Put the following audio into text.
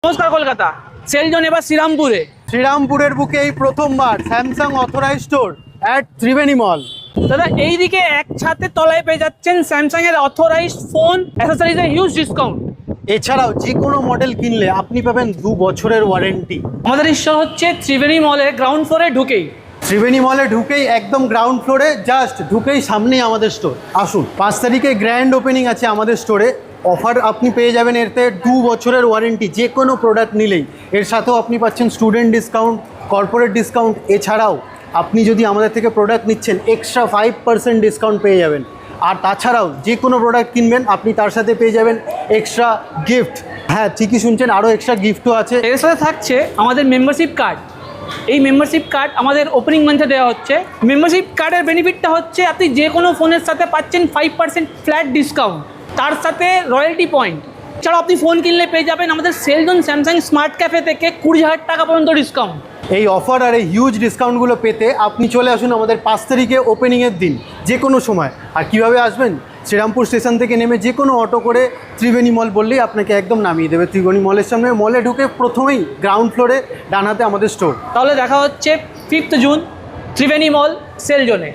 নমস্কার Kolkata, sell zone এবার শ্রীরামপুরে। শ্রীরামপুরের বুকে এই প্রথমবার Samsung authorise store at Tribeni mall. দাদা এইদিকে এক ছাদের তলায় পেয়ে যাচ্ছেন স্যামসাং এর অথরাইজড ফোন অ্যাক্সেসরিজের হিউজ ডিসকাউন্ট। এছাড়াও যে কোনো মডেল কিনলে আপনি পাবেন 2 বছরের ওয়ারেন্টি। আমাদের স্টোর হচ্ছে ত্রিবেণী মলের গ্রাউন্ড ফ্লোরে ঢুকেই। ত্রিবেণী মলে ঢুকেই একদম গ্রাউন্ড ফ্লোরে জাস্ট ঢুকেই সামনেই আমাদের স্টোর। আসুন, 5 তারিখে গ্র্যান্ড ওপেনিং আছে আমাদের স্টোরে। অফার আপনি পেয়ে যাবেন এতে 2 বছরের ওয়ারেন্টি যে কোনো প্রোডাক্ট নিলেই। এর সাথেও আপনি পাচ্ছেন স্টুডেন্ট ডিসকাউন্ট, কর্পোরেট ডিসকাউন্ট। এছাড়াও আপনি যদি আমাদের থেকে প্রোডাক্ট নিচ্ছেন এক্সট্রা 5% ডিসকাউন্ট পেয়ে যাবেন। আর তাছাড়াও যে কোনো প্রোডাক্ট কিনবেন আপনি তার সাথে পেয়ে যাবেন এক্সট্রা গিফট। হ্যাঁ, ঠিকই শুনছেন, আরও এক্সট্রা গিফটও আছে। এর সাথে থাকছে আমাদের মেম্বারশিপ কার্ড। এই মেম্বারশিপ কার্ড আমাদের ওপেনিং মান্থে দেওয়া হচ্ছে। মেম্বারশিপ কার্ডের বেনিফিটটা হচ্ছে আপনি যে কোনো ফোনের সাথে পাচ্ছেন 5% ফ্ল্যাট ডিসকাউন্ট, তার সাথে রয়্যালটি পয়েন্ট। এছাড়াও আপনি ফোন কিনলে পেয়ে যাবেন আমাদের sale zone Samsung smart cafe থেকে 20,000 টাকা পর্যন্ত ডিসকাউন্ট। এই অফার আর এই হিউজ ডিসকাউন্টগুলো পেতে আপনি চলে আসুন আমাদের 5 তারিখে ওপেনিংয়ের দিন যে কোনো সময়। আর কীভাবে আসবেন? শ্রীরামপুর স্টেশন থেকে নেমে যে কোনো অটো করে ত্রিবেণী মল বললেই আপনাকে একদম নামিয়ে দেবে ত্রিবেণী মলের সামনে। মলে ঢুকে প্রথমেই গ্রাউন্ড ফ্লোরে ডান হাতে আমাদের স্টোর। তাহলে দেখা হচ্ছে 5th জুন ত্রিবেণী মল সেল জোনে।